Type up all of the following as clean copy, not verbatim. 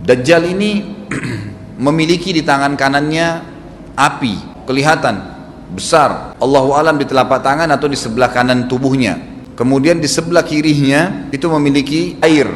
Dajjal ini memiliki di tangan kanannya api, kelihatan besar, Allahu alam di telapak tangan atau di sebelah kanan tubuhnya. Kemudian di sebelah kirinya itu memiliki air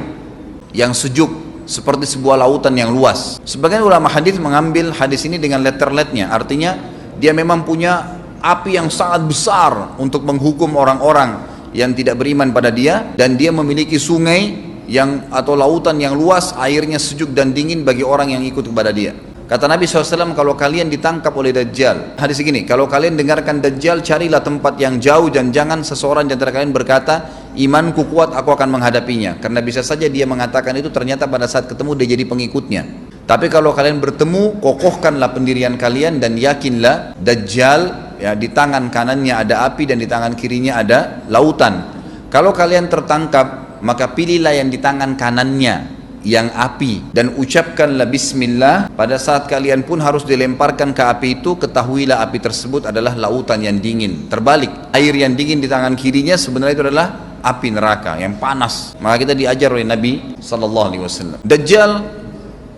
yang sejuk seperti sebuah lautan yang luas. Sebagian ulama hadis mengambil hadis ini dengan letterletnya, artinya dia memang punya api yang sangat besar untuk menghukum orang-orang yang tidak beriman pada dia, dan dia memiliki sungai yang atau lautan yang luas, airnya sejuk dan dingin bagi orang yang ikut kepada dia. Kata Nabi SAW, kalau kalian ditangkap oleh Dajjal, hadis segini, kalau kalian dengarkan Dajjal, carilah tempat yang jauh dan jangan seseorang di antara kalian berkata, imanku kuat, aku akan menghadapinya. Karena bisa saja dia mengatakan itu, ternyata pada saat ketemu dia jadi pengikutnya. Tapi kalau kalian bertemu, kokohkanlah pendirian kalian dan yakinlah Dajjal, ya, di tangan kanannya ada api dan di tangan kirinya ada lautan. Kalau kalian tertangkap, maka pilihlah yang di tangan kanannya yang api dan ucapkanlah bismillah. Pada saat kalian pun harus dilemparkan ke api itu, ketahuilah api tersebut adalah lautan yang dingin. Terbalik, air yang dingin di tangan kirinya sebenarnya itu adalah api neraka yang panas. Maka kita diajar oleh Nabi SAW. Dajjal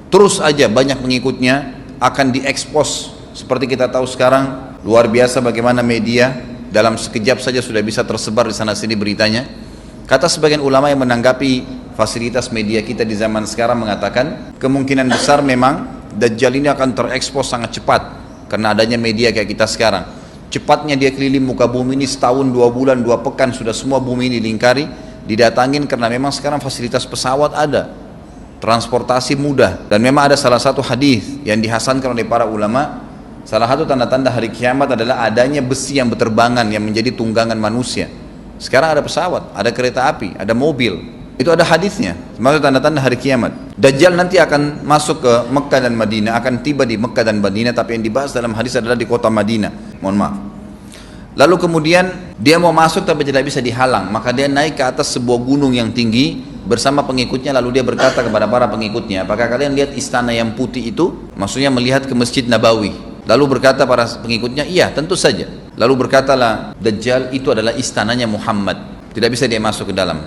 terus aja banyak pengikutnya, akan diekspos seperti kita tahu sekarang. Luar biasa bagaimana media dalam sekejap saja sudah bisa tersebar di sana sini beritanya. Kata sebagian ulama yang menanggapi fasilitas media kita di zaman sekarang mengatakan, kemungkinan besar memang Dajjal ini akan terekspos sangat cepat karena adanya media kayak kita sekarang. Cepatnya dia keliling muka bumi ini setahun, 2 bulan, 2 pekan sudah semua bumi ini dilingkari, didatangin, karena memang sekarang fasilitas pesawat ada, transportasi mudah, dan memang ada salah satu hadis yang dihasankan oleh para ulama. Salah satu tanda-tanda hari kiamat adalah adanya besi yang berterbangan yang menjadi tunggangan manusia. Sekarang ada pesawat, ada kereta api, ada mobil. Itu ada hadisnya, maksud tanda-tanda hari kiamat. Dajjal nanti akan masuk ke Mekah dan Madinah, akan tiba di Mekah dan Madinah, tapi yang dibahas dalam hadis adalah di kota Madinah. Mohon maaf. Lalu kemudian dia mau masuk tapi tidak bisa dihalang, maka dia naik ke atas sebuah gunung yang tinggi bersama pengikutnya. Lalu dia berkata kepada para pengikutnya, apakah kalian lihat istana yang putih itu? Maksudnya melihat ke Masjid Nabawi. Lalu berkata para pengikutnya, iya tentu saja. Lalu berkatalah Dajjal, itu adalah istananya Muhammad, tidak bisa dia masuk ke dalam,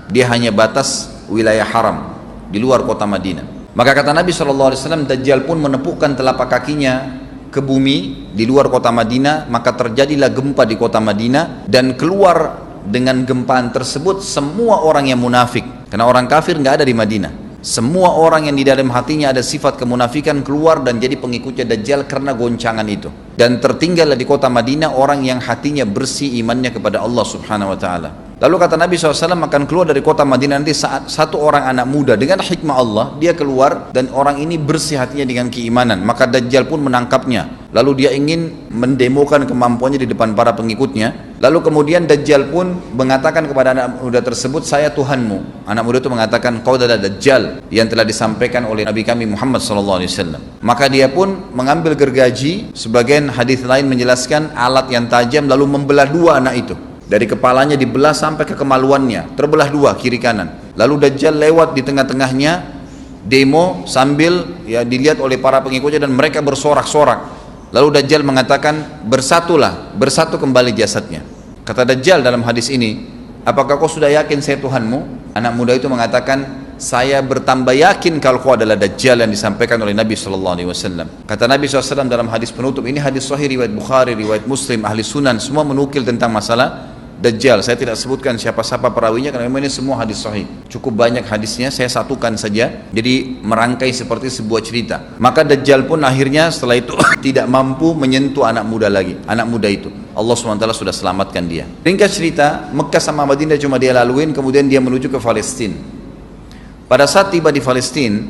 dia hanya batas wilayah haram di luar kota Madinah. Maka kata Nabi SAW, Dajjal pun menepukkan telapak kakinya ke bumi di luar kota Madinah, maka terjadilah gempa di kota Madinah, dan keluar dengan gempaan tersebut semua orang yang munafik, karena orang kafir nggak ada di Madinah. Semua orang yang di dalam hatinya ada sifat kemunafikan keluar dan jadi pengikutnya Dajjal karena goncangan itu. Dan tertinggallah di kota Madinah orang yang hatinya bersih imannya kepada Allah Subhanahu wa ta'ala. Lalu kata Nabi SAW, akan keluar dari kota Madinah nanti saat satu orang anak muda dengan hikmah Allah, dia keluar dan orang ini bersih hatinya dengan keimanan. Maka Dajjal pun menangkapnya. Lalu dia ingin mendemokan kemampuannya di depan para pengikutnya. Lalu kemudian Dajjal pun mengatakan kepada anak muda tersebut, saya Tuhanmu. Anak muda itu mengatakan, kau adalah Dajjal yang telah disampaikan oleh Nabi kami Muhammad SAW. Maka dia pun mengambil gergaji, sebagian hadis lain menjelaskan alat yang tajam, lalu membelah dua anak itu. Dari kepalanya dibelah sampai ke kemaluannya, terbelah dua kiri kanan. Lalu Dajjal lewat di tengah-tengahnya, demo sambil ya dilihat oleh para pengikutnya, dan mereka bersorak-sorak. Lalu Dajjal mengatakan, bersatulah, bersatu kembali jasadnya. Kata Dajjal dalam hadis ini, apakah kau sudah yakin saya Tuhanmu? Anak muda itu mengatakan, saya bertambah yakin kalau kau adalah Dajjal yang disampaikan oleh Nabi SAW. Kata Nabi SAW dalam hadis penutup, ini hadis sahih riwayat Bukhari, riwayat Muslim, ahli sunan, semua menukil tentang masalah Dajjal. Saya tidak sebutkan siapa-siapa perawinya karena memang ini semua hadis sahih. Cukup banyak hadisnya, saya satukan saja, jadi merangkai seperti sebuah cerita. Maka Dajjal pun akhirnya setelah itu tidak mampu menyentuh anak muda lagi, anak muda itu. Allah SWT sudah selamatkan dia. Ringkas cerita, Mekah sama Madinah cuma dia laluin, kemudian dia menuju ke Palestina. Pada saat tiba di Palestina,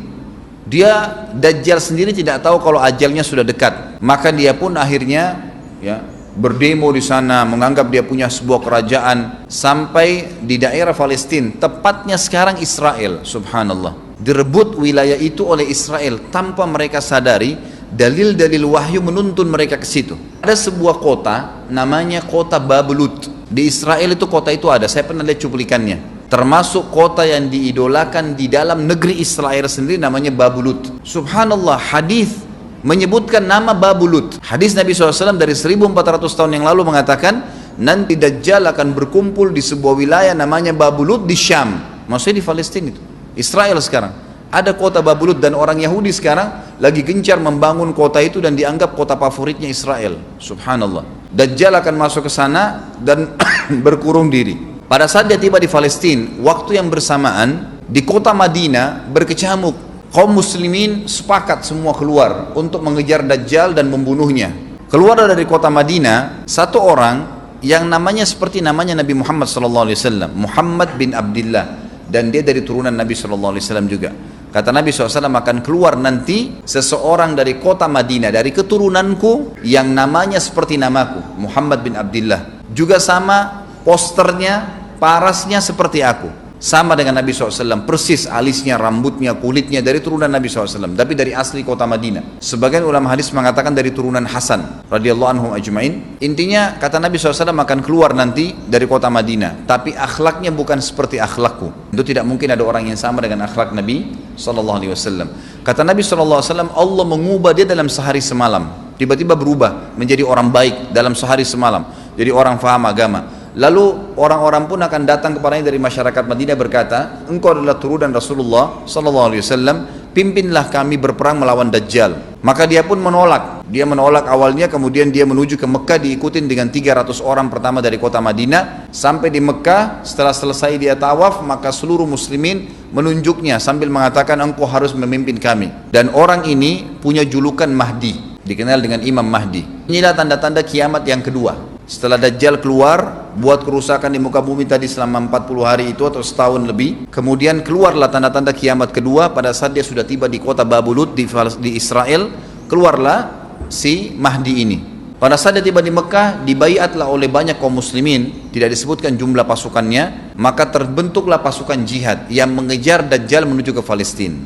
dia Dajjal sendiri tidak tahu kalau ajalnya sudah dekat. Maka dia pun akhirnya ya berdemo di sana, menganggap dia punya sebuah kerajaan sampai di daerah Palestina, tepatnya sekarang Israel. Subhanallah, direbut wilayah itu oleh Israel tanpa mereka sadari. Dalil-dalil wahyu menuntun mereka ke situ. Ada sebuah kota namanya kota Babelut di Israel. Itu kota itu ada, saya pernah lihat cuplikannya, termasuk kota yang diidolakan di dalam negeri Israel sendiri, namanya Babelut. Subhanallah, hadis menyebutkan nama Babelut. Hadis Nabi SAW dari 1400 tahun yang lalu mengatakan, nanti Dajjal akan berkumpul di sebuah wilayah namanya Babelut di Syam, maksudnya di Palestina itu, Israel sekarang. Ada kota Babulut dan orang Yahudi sekarang lagi gencar membangun kota itu dan dianggap kota favoritnya Israel. Subhanallah. Dajjal akan masuk ke sana dan berkurung diri. Pada saat dia tiba di Palestina, waktu yang bersamaan di kota Madinah berkecamuk. Kaum muslimin sepakat semua keluar untuk mengejar Dajjal dan membunuhnya. Keluar dari kota Madinah satu orang yang namanya seperti namanya Nabi Muhammad SAW, Muhammad bin Abdullah, dan dia dari turunan Nabi SAW juga. Kata Nabi SAW, akan keluar nanti seseorang dari kota Madinah, dari keturunanku yang namanya seperti namaku, Muhammad bin Abdullah, juga sama posternya, parasnya seperti aku, sama dengan Nabi SAW, persis alisnya, rambutnya, kulitnya dari turunan Nabi SAW, tapi dari asli kota Madinah. Sebagian ulama hadis mengatakan dari turunan Hasan radhiyallahu anhum ajma'in. Intinya kata Nabi SAW akan keluar nanti dari kota Madinah, tapi akhlaknya bukan seperti akhlakku. Itu tidak mungkin ada orang yang sama dengan akhlak Nabi SAW. Kata Nabi SAW, Allah mengubah dia dalam sehari semalam. Tiba-tiba berubah menjadi orang baik dalam sehari semalam, jadi orang faham agama. Lalu orang-orang pun akan datang kepadanya dari masyarakat Madinah berkata, engkau adalah turunan Rasulullah SAW, pimpinlah kami berperang melawan Dajjal. Maka dia pun menolak. Dia menolak awalnya, kemudian dia menuju ke Mekah diikutin dengan 300 orang pertama dari kota Madinah. Sampai di Mekah, setelah selesai dia tawaf, maka seluruh muslimin menunjuknya sambil mengatakan, engkau harus memimpin kami. Dan orang ini punya julukan Mahdi, dikenal dengan Imam Mahdi. Inilah tanda-tanda kiamat yang kedua. Setelah Dajjal keluar, buat kerusakan di muka bumi tadi selama 40 hari itu atau setahun lebih, kemudian keluarlah tanda-tanda kiamat kedua pada saat dia sudah tiba di kota Babulut di Israel. Keluarlah si Mahdi ini. Pada saat dia tiba di Mekah, dibaiatlah oleh banyak kaum muslimin, tidak disebutkan jumlah pasukannya, maka terbentuklah pasukan jihad yang mengejar Dajjal menuju ke Palestina.